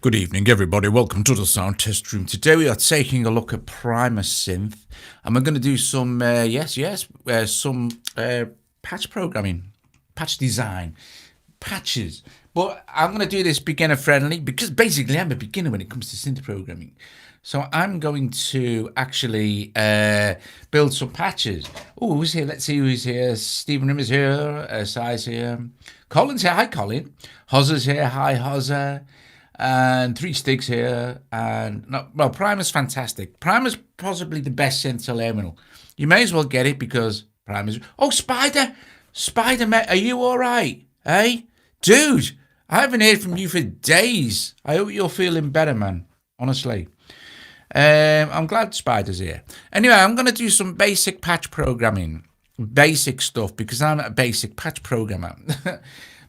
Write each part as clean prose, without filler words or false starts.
Good evening, everybody. Welcome to the sound test room. Today we are taking a look at Primer Synth, and we're going to do some, patch programming, patch design, patches. But I'm going to do this beginner friendly because basically I'm a beginner when it comes to synth programming. So I'm going to actually build some patches. Oh, who's here? Let's see who's here. Stephen Rimmer's here. Sci's here. Colin's here. Hi, Colin. Hozza's here. Hi, Hozza. And Three Sticks here. And no, well, Primer's fantastic. Primer's possibly the best synth terminal. You may as well get it because Primer's... Oh, Spider! Spider, mate, are you all right? Hey? Dude, I haven't heard from you for days. I hope you're feeling better, man. Honestly. I'm glad Spider's here. Anyway, I'm going to do some basic patch programming. Basic stuff, because I'm a basic patch programmer.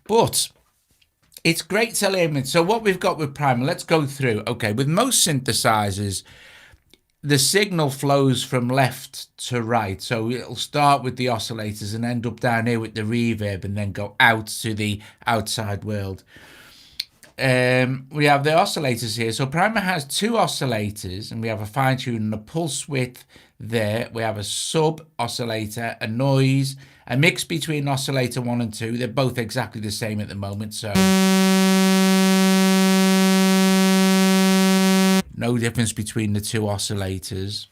But it's great to learn it. So what we've got with Primer, let's go through. Okay, with most synthesizers, the signal flows from left to right. So it'll start with the oscillators and end up down here with the reverb and then go out to the outside world. We have the oscillators here. So Primer has two oscillators, and we have a fine tune and a pulse width there. We have a sub oscillator, a noise, a mix between oscillator 1 and 2. They're both exactly the same at the moment, so no difference between the two oscillators.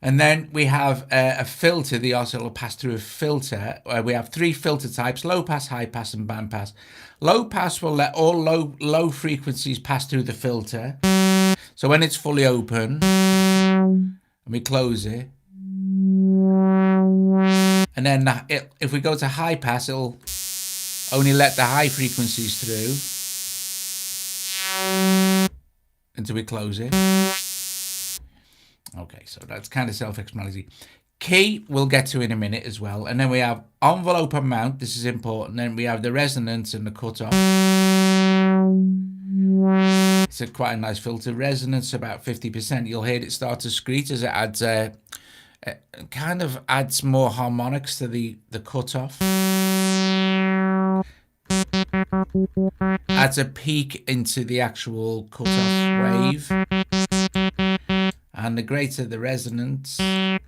And then we have a filter. The oscillator will pass through a filter. We have three filter types: low pass, high pass, and band pass. Low pass will let all low frequencies pass through the filter. So when it's fully open, and we close it, and then if we go to high pass, it'll only let the high frequencies through until we close it. Okay, so that's kind of self-explanatory. Key we'll get to in a minute as well. And then we have envelope and mount. This is important. Then we have the resonance and the cutoff. It's quite a nice filter. Resonance about 50%. You'll hear it start to screech as it adds kind of adds more harmonics to the cutoff. Adds a peak into the actual cutoff wave. And the greater the resonance, the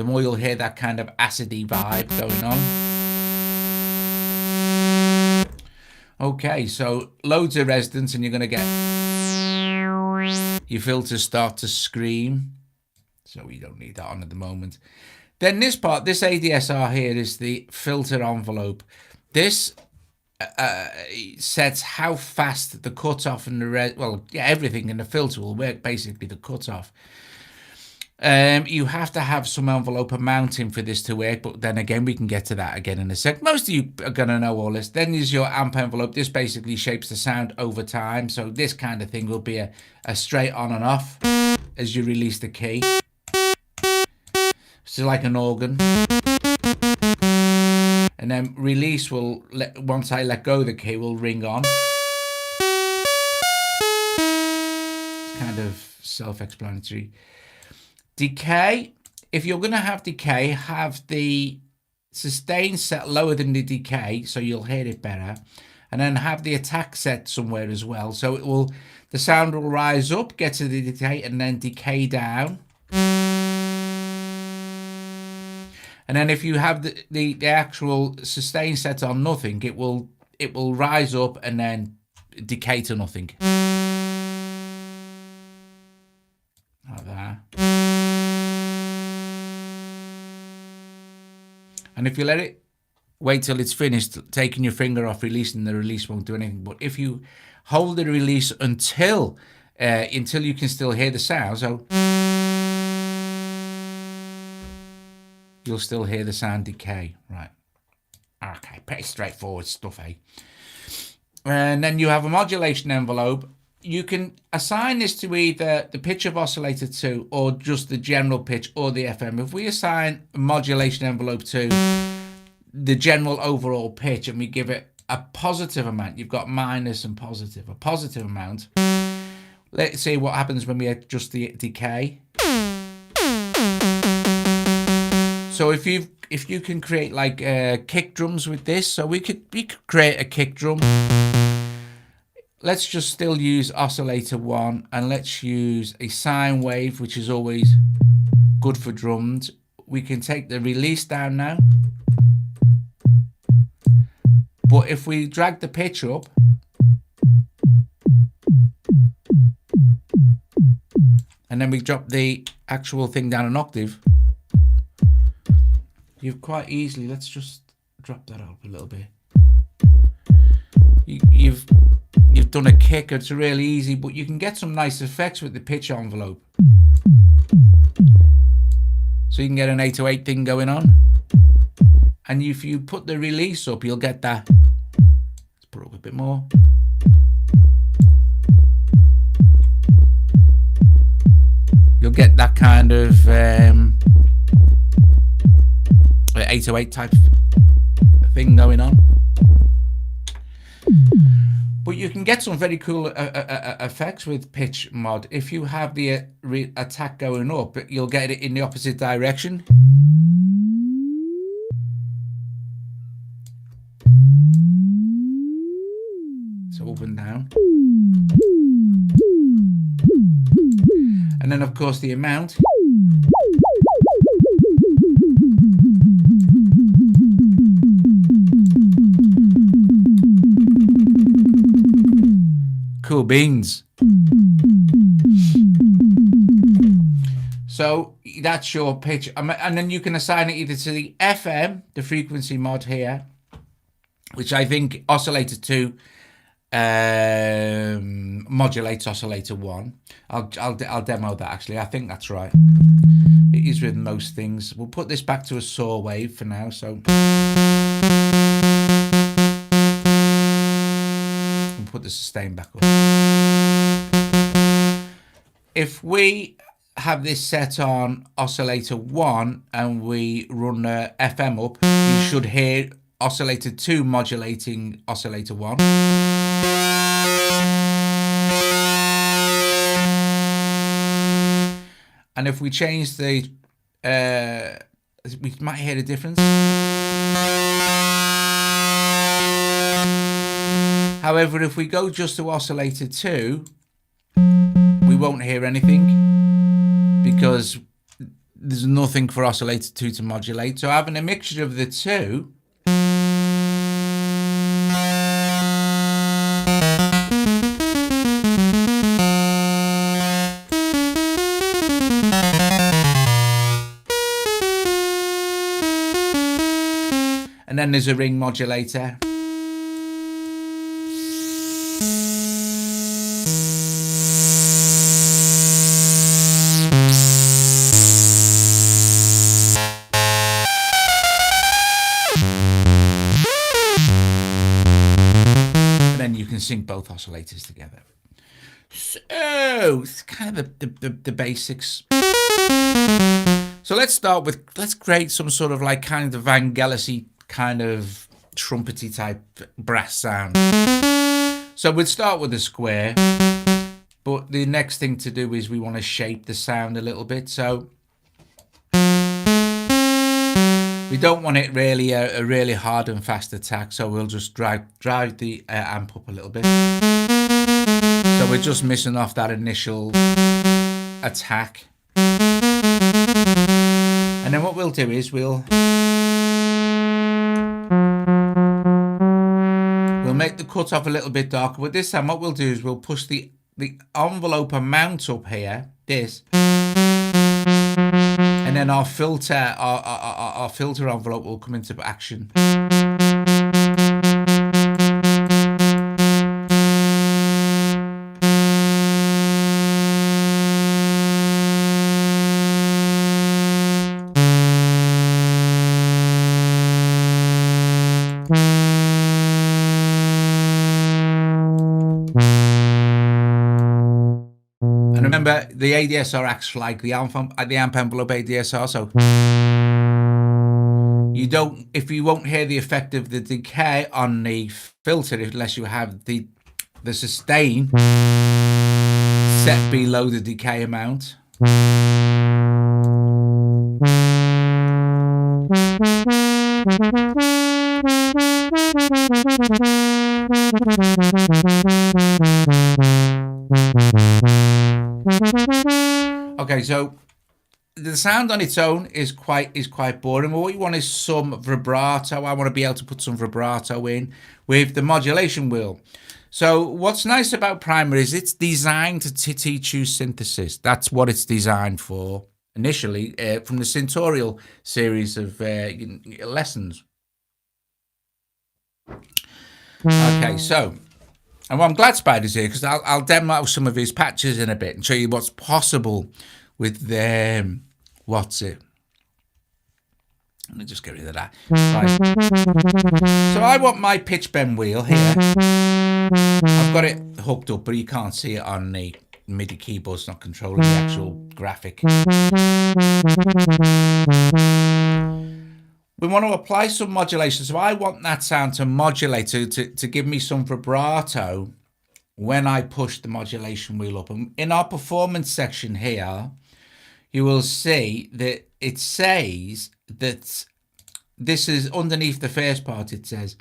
more you'll hear that kind of acidy vibe going on. Okay, so loads of resonance and you're going to get your filters start to scream. So we don't need that on at the moment. Then this part, this ADSR here is the filter envelope. This sets how fast the cutoff and the everything in the filter will work, basically the cutoff. You have to have some envelope and mounting for this to work, but then again we can get to that again in a sec. Most of you are going to know all this. Then there's your amp envelope. This basically shapes the sound over time, so this kind of thing will be a straight on and off as you release the key. So like an organ. And then release will, once I let go of the key, will ring on. It's kind of self-explanatory. Decay, if you're going to have decay, have the sustain set lower than the decay, so you'll hear it better. And then have the attack set somewhere as well. So it will, the sound will rise up, get to the decay, and then decay down. And then if you have the actual sustain set on nothing, it will rise up and then decay to nothing. Like that. And if you let it wait till it's finished, taking your finger off releasing, the release won't do anything. But if you hold the release until you can still hear the sound, so you'll still hear the sound decay. Right. Okay, pretty straightforward stuff, eh? And then you have a modulation envelope. You can assign this to either the pitch of oscillator 2 or just the general pitch or the FM. If we assign a modulation envelope to the general overall pitch and we give it a positive amount, you've got minus and positive. A positive amount. Let's see what happens when we adjust the decay. So if you've if you can create like kick drums with this, so we could create a kick drum. Let's just still use oscillator 1, and let's use a sine wave, which is always good for drums. We can take the release down now, but if we drag the pitch up, and then we drop the actual thing down an octave, you've quite easily, let's just drop that up a little bit. You've done a kick. It's really easy, but you can get some nice effects with the pitch envelope. So you can get an 808 thing going on, and if you put the release up, you'll get that. Let's put it up a bit more. You'll get that kind of 808 type thing going on. But you can get some very cool effects with pitch mod. If you have the attack going up, you'll get it in the opposite direction. So up and down. And then of course the amount. Cool beans. So that's your pitch, and then you can assign it either to the FM, the frequency mod here, which I think oscillator 2 modulates oscillator 1. I'll demo that actually. I think that's right. It is with most things. We'll put this back to a saw wave for now. So put the sustain back up. If we have this set on oscillator 1 and we run FM up, you should hear oscillator 2 modulating oscillator 1. And if we change the we might hear the difference. However, if we go just to oscillator 2, we won't hear anything because there's nothing for oscillator 2 to modulate. So having a mixture of the two, and then there's a ring modulator. Sync both oscillators together. So it's kind of the basics. So let's create some sort of like kind of Vangelis-y kind of trumpety type brass sound. So we'd start with a square, but the next thing to do is we want to shape the sound a little bit. So we don't want it really a really hard and fast attack, so we'll just drive the amp up a little bit. So we're just missing off that initial attack. And then what we'll do is we'll make the cutoff a little bit darker, but this time what we'll do is we'll push the envelope amount up here, this. And then our filter, our filter envelope will come into action. And remember, the ADSR acts like the amp envelope ADSR, so if you won't hear the effect of the decay on the filter unless you have the sustain set below the decay amount. Okay, so the sound on its own is quite boring. What we want is some vibrato. I want to be able to put some vibrato in with the modulation wheel. So what's nice about Primer is it's designed to teach you synthesis. That's what it's designed for initially from the Syntorial series of lessons. Okay, so, and well, I'm glad Spider's here because I'll demo some of his patches in a bit and show you what's possible with what's it? Let me just get rid of that. Right. So I want my pitch bend wheel here. I've got it hooked up, but you can't see it on the MIDI keyboard. It's not controlling the actual graphic. We want to apply some modulation. So I want that sound to modulate, to give me some vibrato when I push the modulation wheel up. And in our performance section here, you will see that it says that this is underneath the first part. It says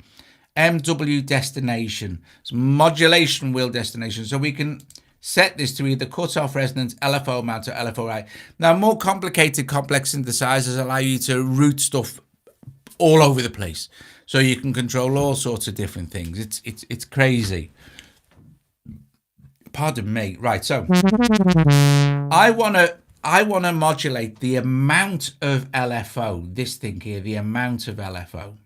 MW destination, so modulation wheel destination. So we can set this to either cutoff resonance, LFO mount, or LFO right. Now, more complicated, complex synthesizers allow you to route stuff all over the place, so you can control all sorts of different things. It's crazy. Pardon me. Right. So I wanna modulate the amount of LFO. This thing here, the amount of LFO.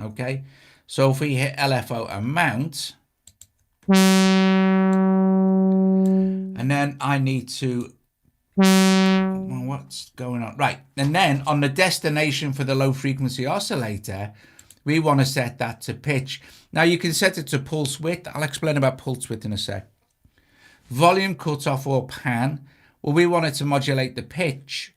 Okay. So if we hit LFO amount, and then I need to, well, what's going on? Right. And then on the destination for the low frequency oscillator, we want to set that to pitch. Now you can set it to pulse width. I'll explain about pulse width in a sec. Volume cutoff or pan. Well, we want it to modulate the pitch.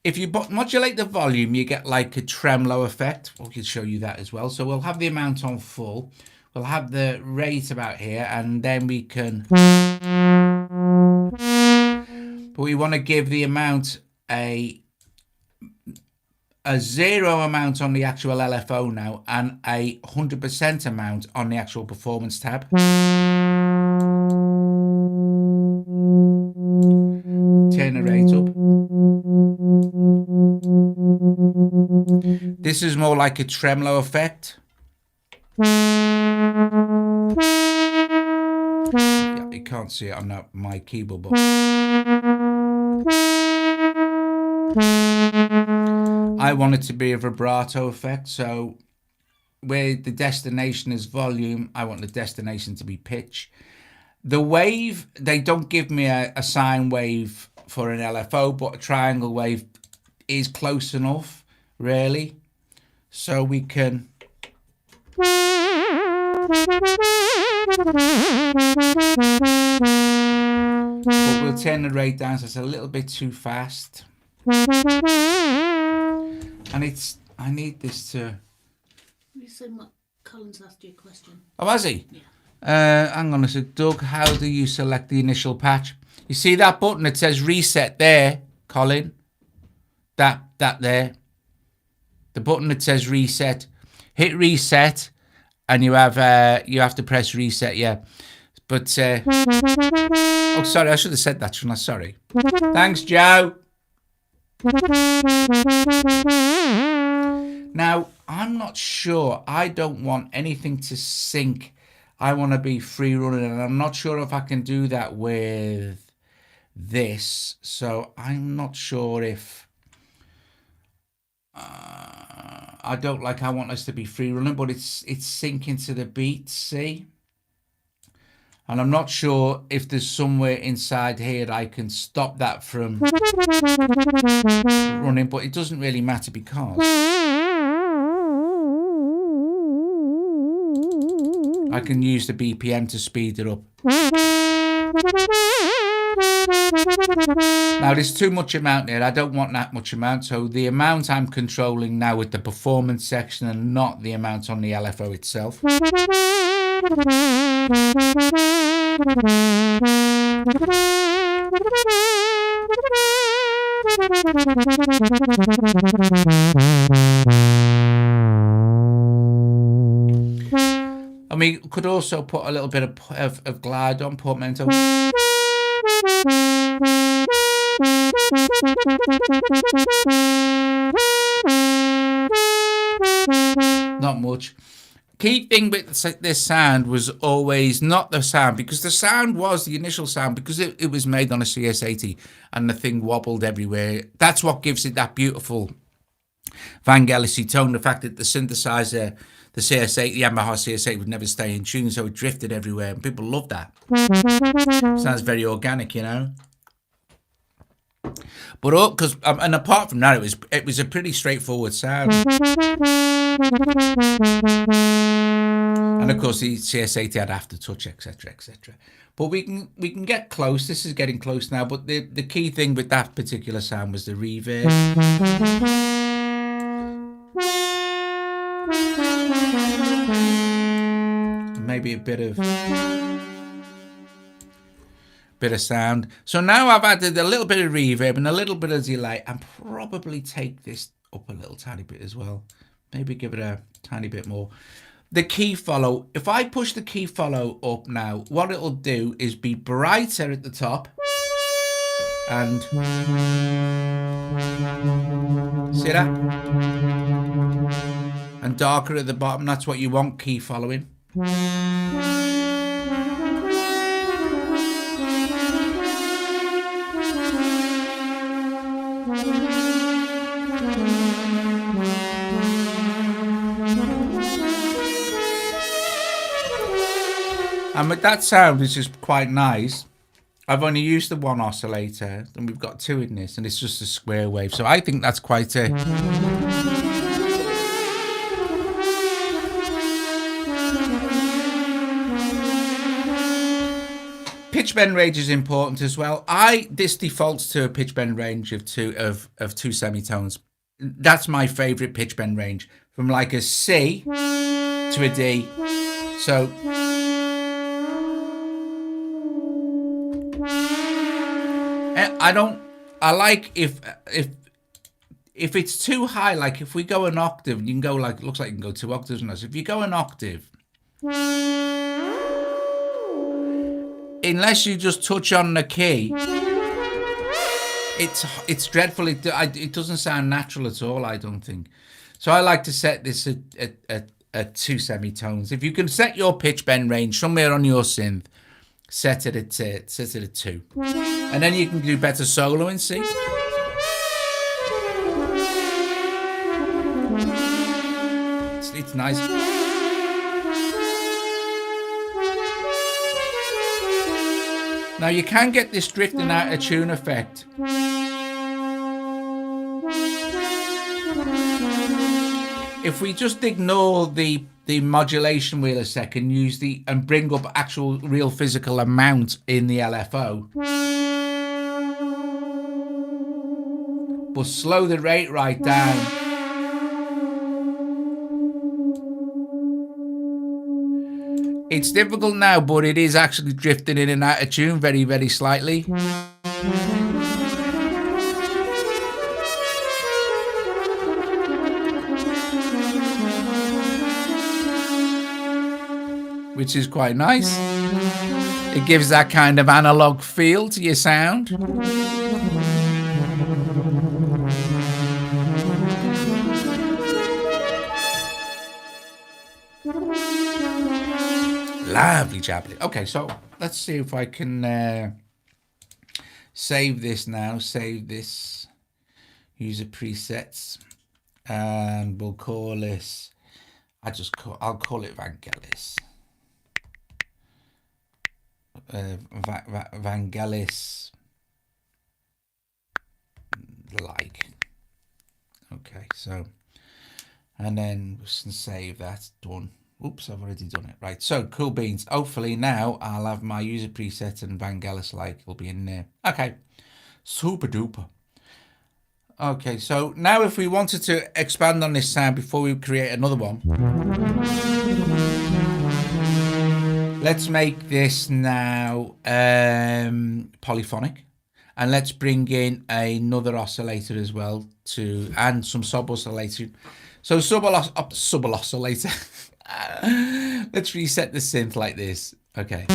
If you modulate the volume, you get like a tremolo effect. We can show you that as well. So we'll have the amount on full. We'll have the rate about here, and then we can, but we want to give the amount a 0 amount on the actual LFO now, and a 100% amount on the actual performance tab. Turn the rate up. This is more like a tremolo effect. Yeah, you can't see it on my keyboard, but I want it to be a vibrato effect. So where the destination is volume, I want the destination to be pitch. The wave, they don't give me a sine wave for an LFO, but a triangle wave is close enough, really. So we can, but we'll turn the rate down so it's a little bit too fast. And I need this to. You said what Colin's asked you a question. Oh, has he? Yeah. Hang on a sec, Doug. How do you select the initial patch? You see that button that says reset there, Colin? That there. The button that says reset. Hit reset, and you have to press reset. Yeah, but oh, sorry, I should have said that, shouldn't I? Sorry. Thanks, Joe. Now, I'm not sure. I don't want anything to sync. I want to be free running, and I'm not sure if I can do that with this. So I'm not sure if I want us to be free running, but it's syncing to the beat. See, and I'm not sure if there's somewhere inside here that I can stop that from running, but it doesn't really matter because I can use the BPM to speed it up. Now there's too much amount there. I don't want that much amount. So the amount I'm controlling now with the performance section and not the amount on the LFO itself. we could also put a little bit of glide on portmanteau. Not much. Key thing with this sound was always not the sound, because the sound was the initial sound, because it was made on a CS80 and the thing wobbled everywhere. That's what gives it that beautiful Vangelis-y tone. The fact that the synthesizer, the CS8, the Yamaha CS8 would never stay in tune, so it drifted everywhere, and people love that. Sounds very organic, you know. But because and apart from that, it was a pretty straightforward sound. And of course, the CS80 had aftertouch, etc., etc. But we can get close. This is getting close now. But the key thing with that particular sound was the reverb. Maybe a bit of sound. So now I've added a little bit of reverb and a little bit of delay, and probably take this up a little tiny bit as well. Maybe give it a tiny bit more. The key follow, if I push the key follow up now, what it'll do is be brighter at the top and see that? And darker at the bottom. That's what you want, key following. And with that sound, which is quite nice, I've only used the one oscillator, and we've got two in this, and it's just a square wave. So I think that's quite a... Pitch bend range is important as well. This defaults to a pitch bend range of two semitones. That's my favorite pitch bend range, from like a C to a D. So I like if it's too high, like if we go an octave, you can go like, looks like you can go 2 octaves on us. If you go an octave, unless you just touch on the key, it's dreadful. It doesn't sound natural at all, I don't think. So I like to set this at 2 semitones. If you can set your pitch bend range somewhere on your synth, set it at 2, and then you can do better soloing. See, it's nice. Now you can get this drifting out of tune effect. If we just ignore the modulation wheel a second, and bring up actual real physical amount in the LFO, but slow the rate right down. It's difficult now, but it is actually drifting in and out of tune very, very slightly. Which is quite nice. It gives that kind of analog feel to your sound. Lovely jabbly. Okay, so let's see if I can save this now. Save this. User presets, and we'll call this. I'll call it Vangelis. Vangelis like. Okay, so, and then we can save that. Done. Oops, I've already done it. Right, so cool beans. Hopefully now I'll have my user preset and Vangelis like will be in there. Okay, super duper. Okay, so now if we wanted to expand on this sound before we create another one, let's make this now polyphonic, and let's bring in another oscillator as well and some sub oscillator. So sub oscillator. Let's reset the synth like this. Okay.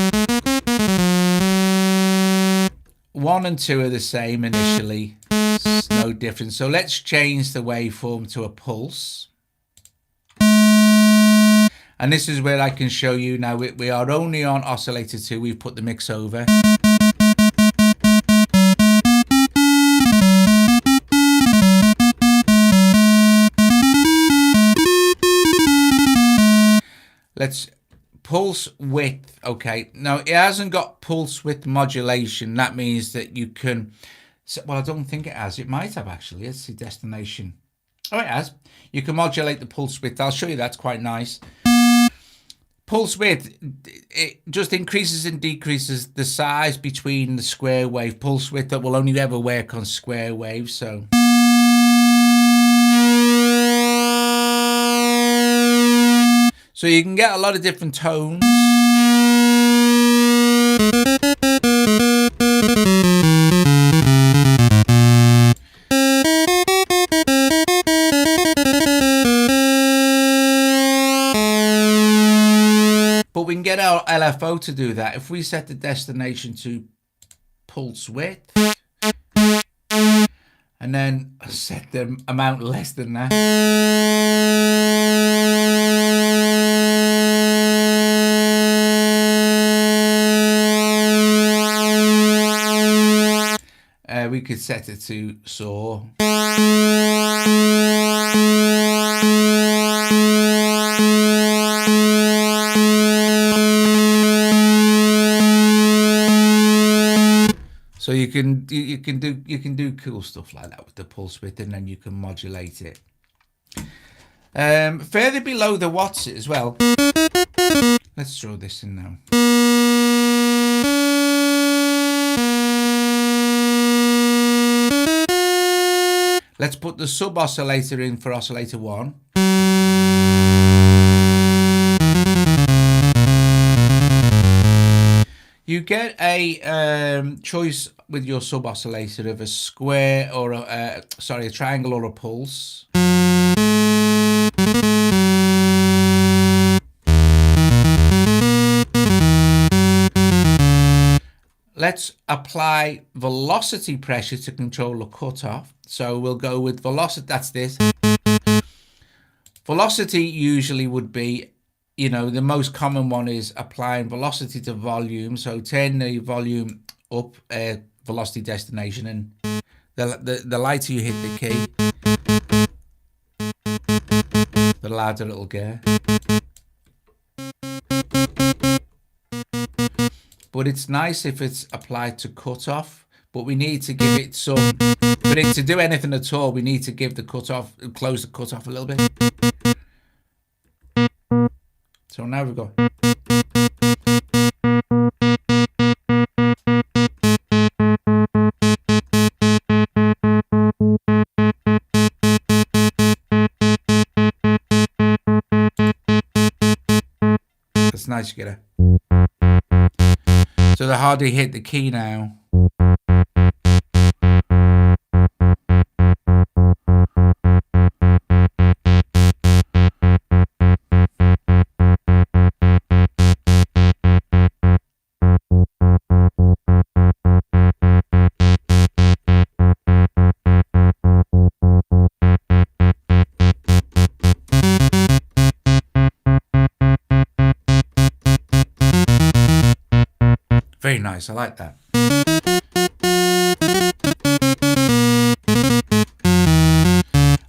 1 and 2 are the same initially. It's no different. So let's change the waveform to a pulse. And this is where I can show you now. We are only on oscillator 2. We've put the mix over. Let's pulse width. Okay, now it hasn't got pulse width modulation. That means that you can, well, I don't think it has. It might have actually. Let's see, destination. Oh, it has. You can modulate the pulse width. I'll show you. That's quite nice. Pulse width, it just increases and decreases the size between the square wave. Pulse width that will only ever work on square waves. So you can get a lot of different tones. But we can get our LFO to do that. If we set the destination to pulse width and then set the amount less than that. We could set it to saw. So you can do cool stuff like that with the pulse width, and then you can modulate it. Further below the watts as well. Let's throw this in now. Let's put the sub oscillator in for oscillator 1. You get a choice with your sub oscillator of a square or a triangle or a pulse. Let's apply velocity pressure to control the cutoff. So we'll go with velocity. That's this. Velocity usually would be, the most common one is applying velocity to volume. So turn the volume up, velocity destination, and the lighter you hit the key, the louder it'll get. But it's nice if it's applied to cutoff, but we need to give it some, for it to do anything at all, we need to give the cutoff, close the cutoff a little bit. So now we've got. That's nice, you get it. So the harder you hit the key now. Very nice, I like that.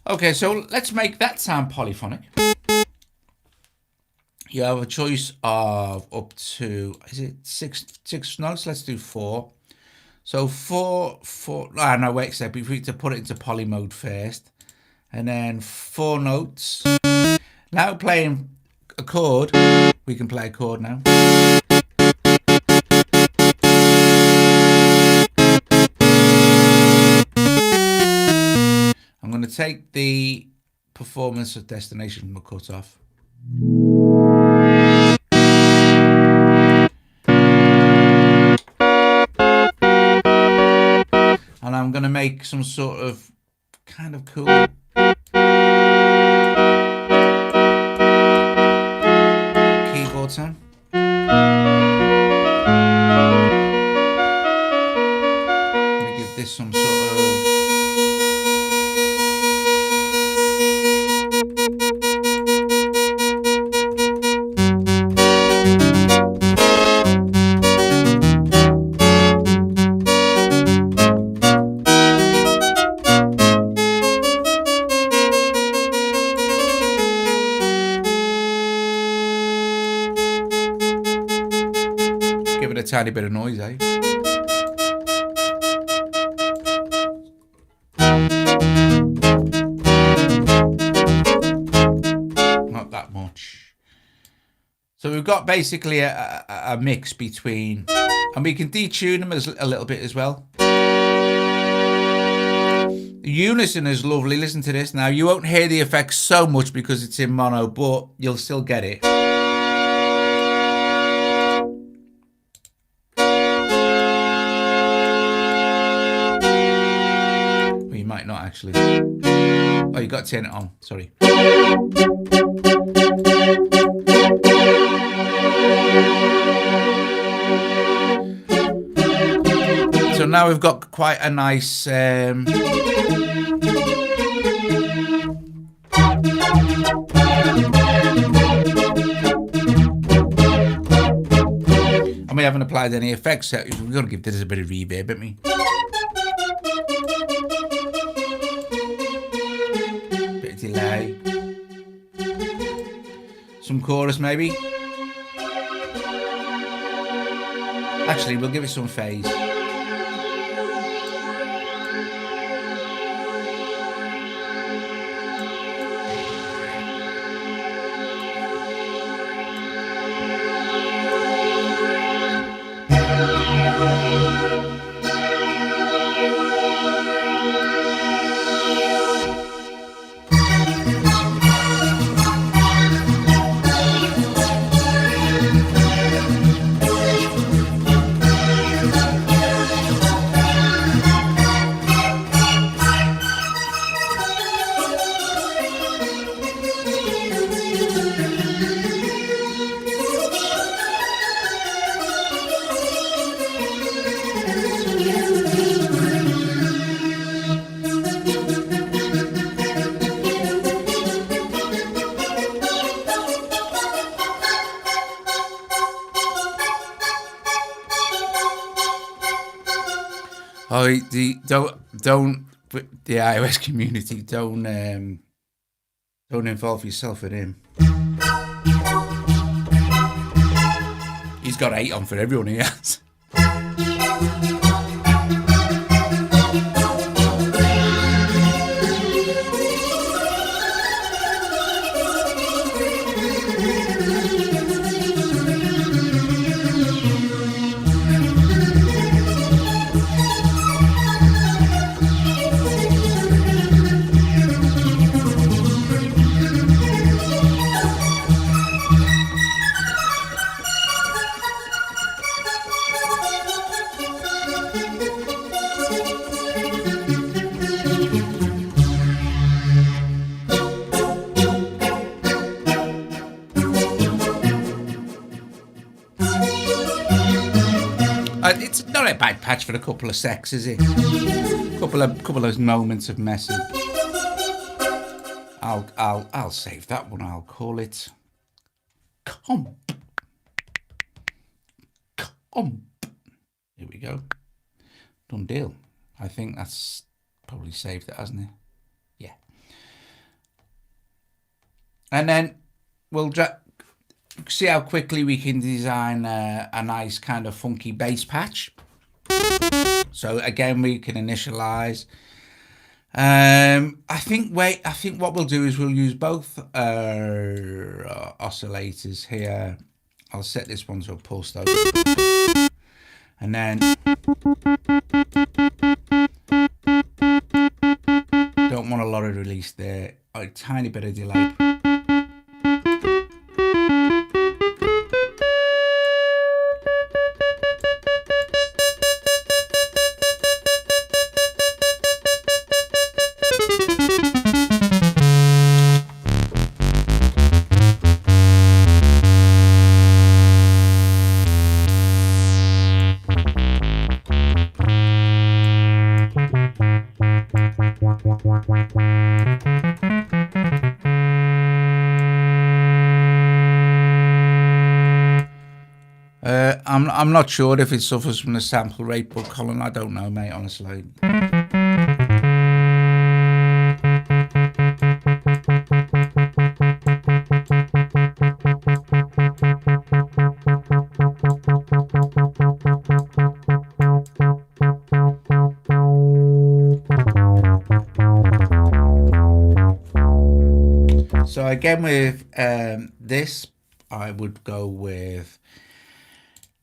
Okay, so let's make that sound polyphonic. You have a choice of up to, is it six notes? Let's do 4. So 4, no, wait a sec, we need to put it into poly mode first. And then 4 notes. Now playing a chord, we can play a chord now. I'm going to take the performance of destination from the cutoff. And I'm going to make some sort of kind of cool keyboard tiny bit of noise, eh? Not that much. So we've got basically a mix between, and we can detune them a little bit as well. The unison is lovely. Listen to this. Now, you won't hear the effects so much because it's in mono, but you'll still get it. Well, you might not actually. Oh, you got to turn it on. Sorry. So now we've got quite a nice I we haven't applied any effects yet. We're going to give this a bit of reverb, haven't we? Bit of delay. Some chorus maybe. Actually, we'll give it some phase. Oh, don't the iOS community don't involve yourself with him. He's got 8 on for everyone he has. It's not a bad patch for a couple of secs, is it? Couple of moments of message. I'll save that one. I'll call it comp. Here we go. Done deal. I think that's probably saved it, hasn't it? Yeah. And then we'll see how quickly we can design a nice kind of funky bass patch. So again, we can initialize. I think what we'll do is we'll use both oscillators here. I'll set this one to a pulse though, and then don't want a lot of release there. A tiny bit of delay. I'm not sure if it suffers from the sample rate, but Colin, I don't know, mate, honestly. again with this, I would go with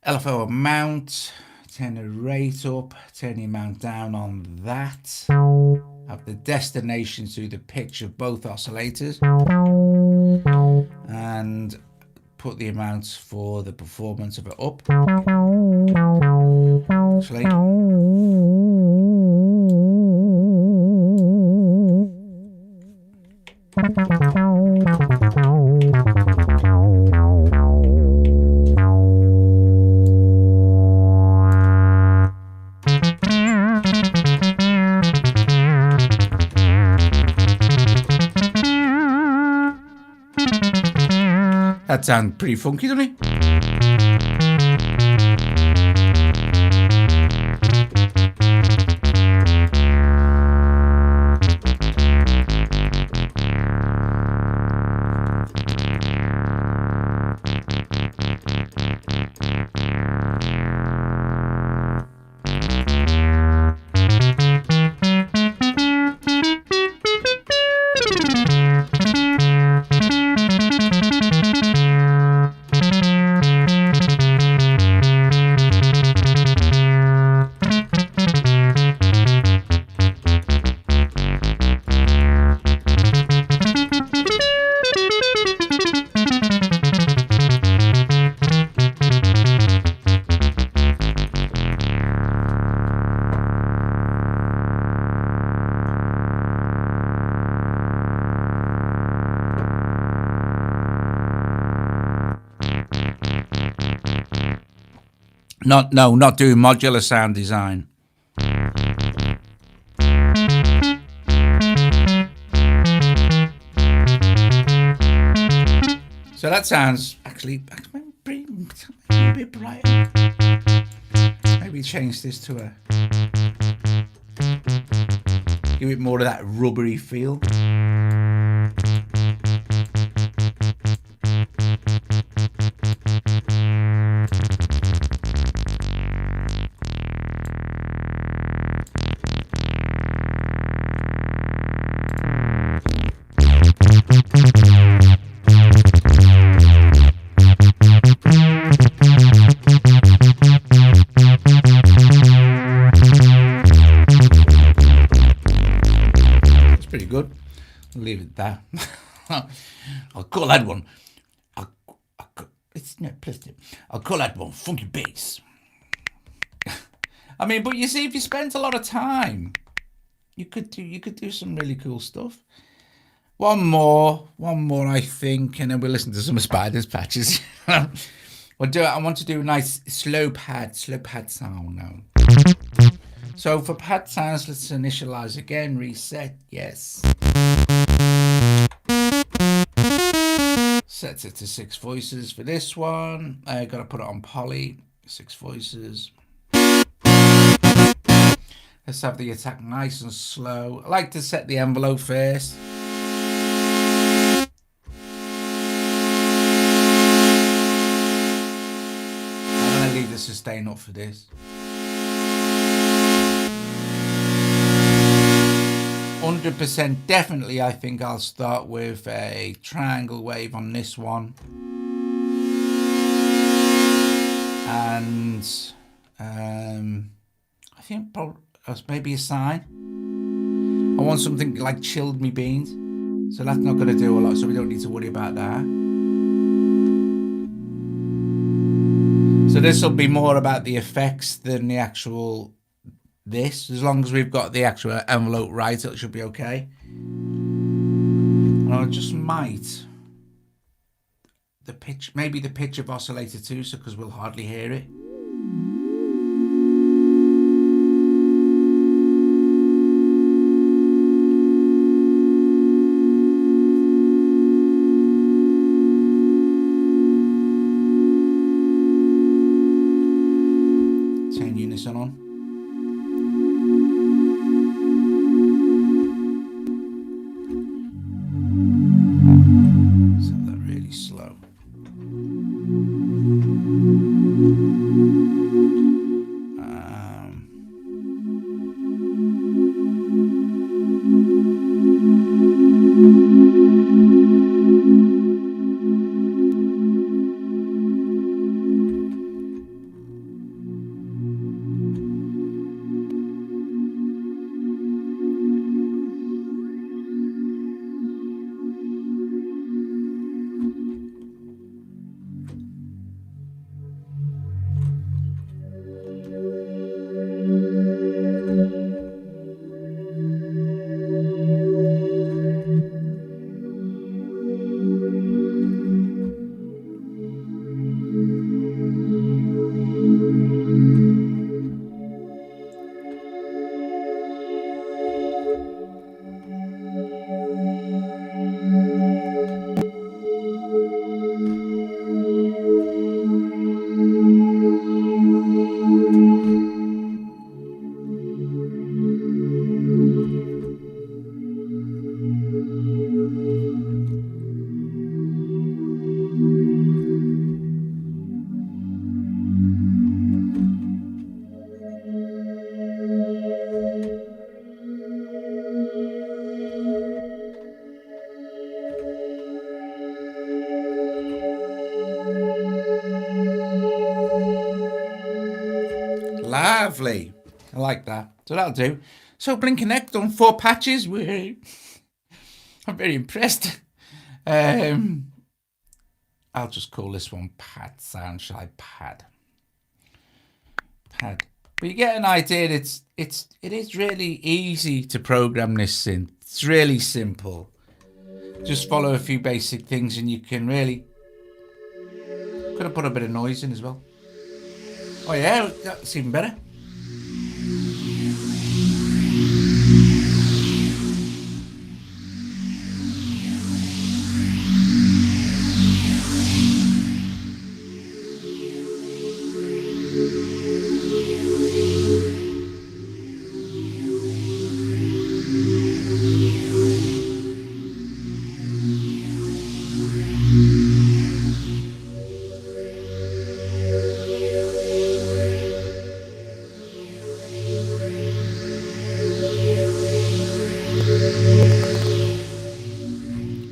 LFO amount, turn the rate up, turn the amount down on that. Have the destination to the pitch of both oscillators, and put the amounts for the performance of it up. Actually, that sounds pretty funky, doesn't it? Not doing modular sound design. So that sounds actually pretty, a bit brighter. Maybe change this to a, give it more of that rubbery feel. Good. I'll leave it there. I'll call that one. It's no plastic. I'll call that one funky bass. I mean, but you see, if you spent a lot of time, you could do some really cool stuff. One more, I think, and then we'll listen to some Spiders patches. We'll do it. I want to do a nice slow pad sound now. So for pad sounds, let's initialize again, reset, yes. Sets it to 6 voices for this one. I gotta put it on poly, 6 voices. Let's have the attack nice and slow. I like to set the envelope first. I'm gonna leave the sustain up for this. 100% definitely, I think I'll start with a triangle wave on this one. And I think probably maybe a sine. I want something like chilled me beans. So that's not going to do a lot, so we don't need to worry about that. So this will be more about the effects than the actual this. As long as we've got the actual envelope right, it should be okay. And I just might the pitch, maybe the pitch of oscillator 2, so because we'll hardly hear it. Turn unison on. Set that really slow. Lovely. I like that. So that'll do. So Blink Connect on 4 patches. I'm very impressed. I'll just call this one Pad Sound. Shall I Pad? Pad. But you get an idea. It is really easy to program this synth. It's really simple. Just follow a few basic things, and you can really. Could have put a bit of noise in as well. Oh yeah, that's even better.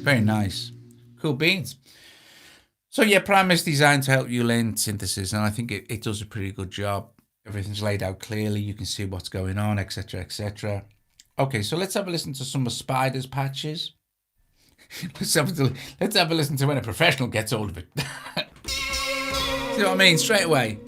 Very nice. Cool beans. So yeah, Primus designed to help you learn synthesis, and I think it does a pretty good job. Everything's laid out clearly. You can see what's going on, etc., etc. Okay, so let's have a listen to some of Spider's patches. let's have a listen to when a professional gets hold of it. See what I mean? Straight away.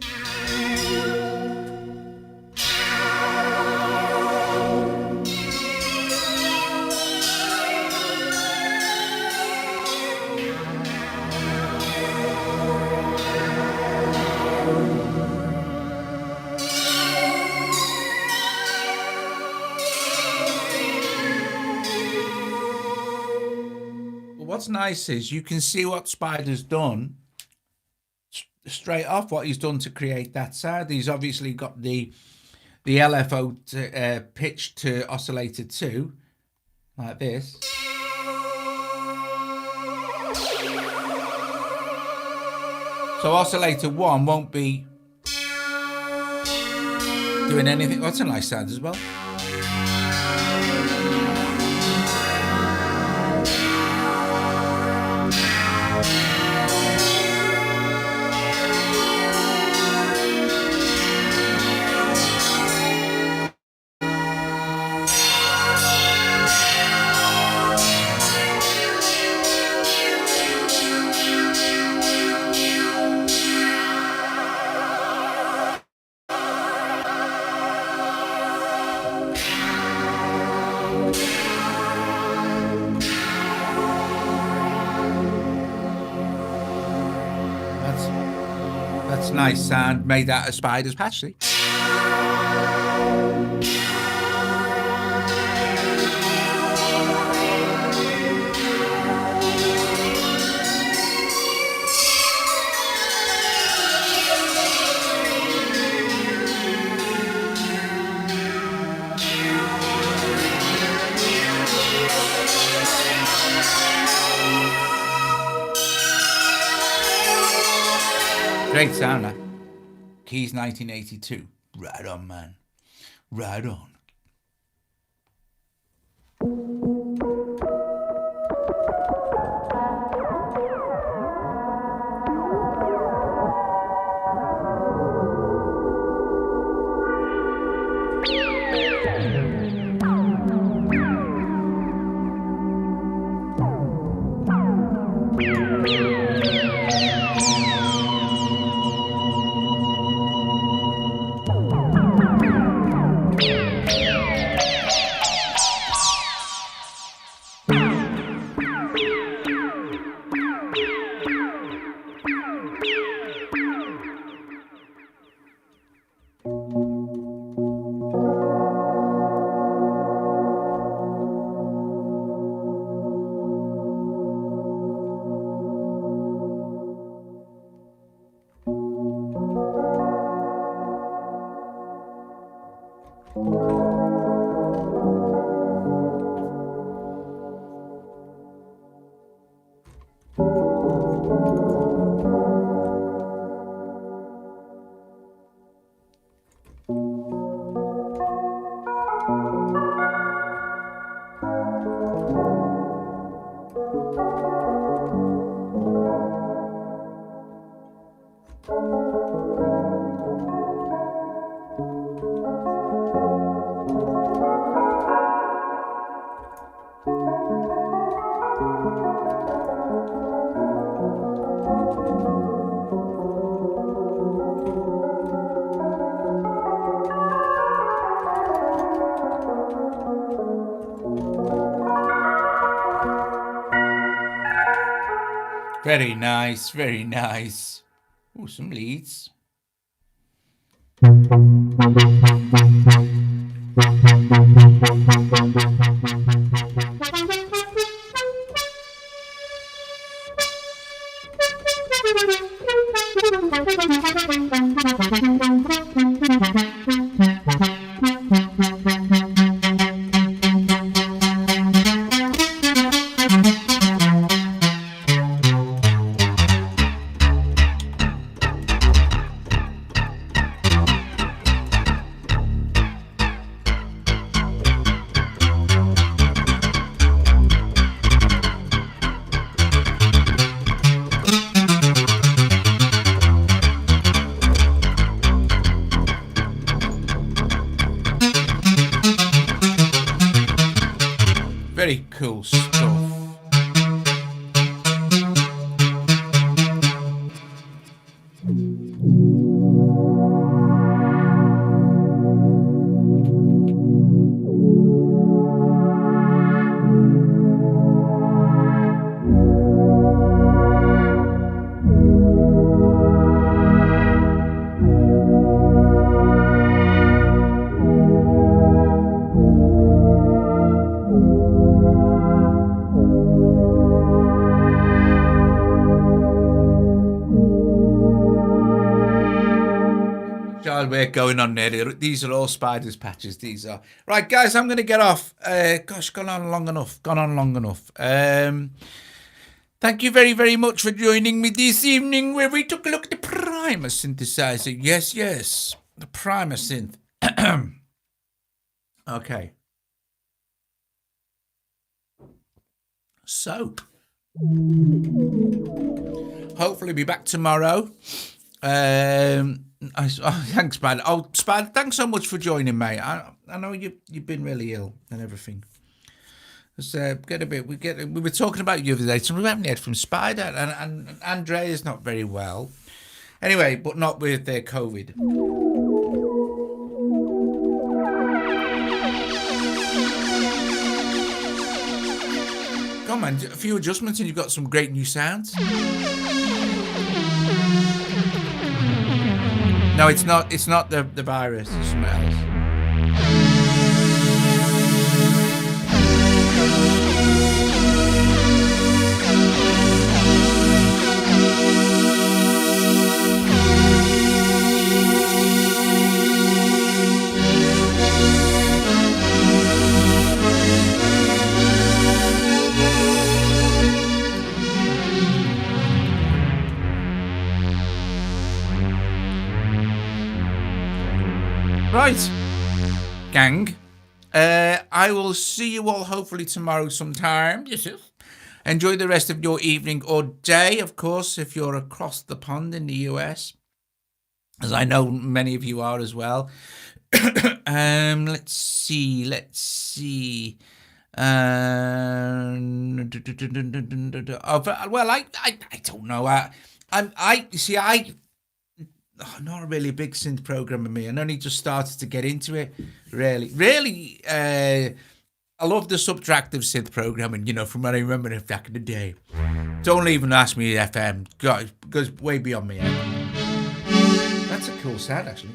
What's nice is you can see what Spider's done straight off, what he's done to create that sound. He's obviously got the LFO pitch to oscillator 2, like this. So oscillator 1 won't be doing anything. That's a nice sound as well. That's nice sound made out of Spider's patch, see? Great sound, that. Keys 1982. Right on, man. Right on. Very nice, very nice. Oh, some leads. Very cool stuff. Work going on there. These are all spiders patches. These are right, guys. I'm going to get off. Gosh, gone on long enough. Thank you very, very much for joining me this evening, where we took a look at the Primer synthesizer. Yes, the Primer synth. Okay. So, hopefully, be back tomorrow. Thanks, man. Oh, Spad, thanks so much for joining, mate. I know you've been really ill and everything. We were talking about you the other day. So we haven't heard from Spider, and Andrea's not very well. Anyway, but not with their COVID. Come on, man, a few adjustments and you've got some great new sounds. No, it's not. It's not the virus. It's something else. Right, gang. I will see you all hopefully tomorrow sometime. Yes. Enjoy the rest of your evening or day, of course, if you're across the pond in the US, as I know many of you are as well. Let's see. Well, I don't know. I'm not really a big synth programmer, me. I only just started to get into it. Really, I love the subtractive synth programming, from what I remember back in the day. Don't even ask me FM. God, it goes way beyond me. That's a cool sound, actually.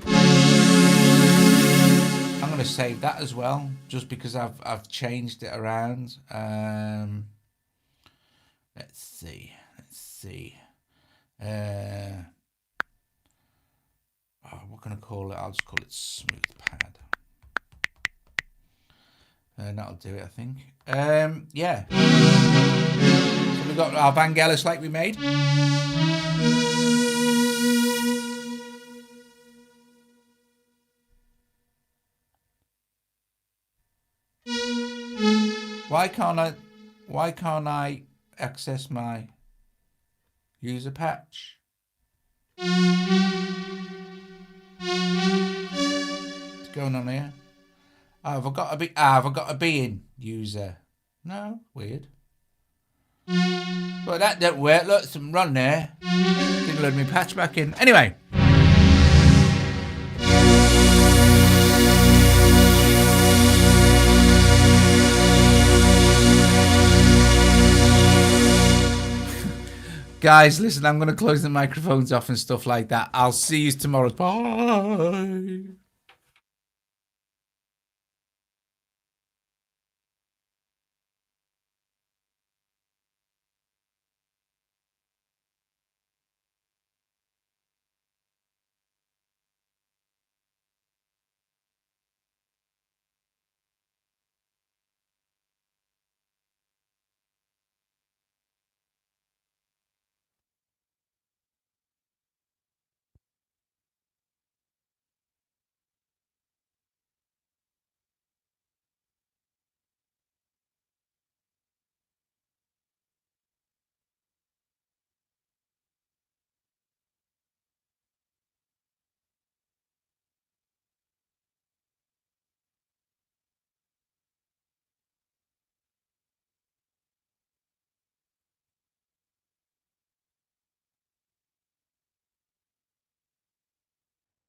I'm going to save that as well, just because I've changed it around. Let's see. What can I call it? I'll just call it smooth pad. That'll do it, I think. Yeah. So we've got our Vangelis like we made. Why can't I access my user patch? What's going on here? Have I got a being user? No, weird. But that didn't work. Look, some run there. Didn't load my patch back in. Anyway. Guys, listen, I'm going to close the microphones off and stuff like that. I'll see you tomorrow. Bye.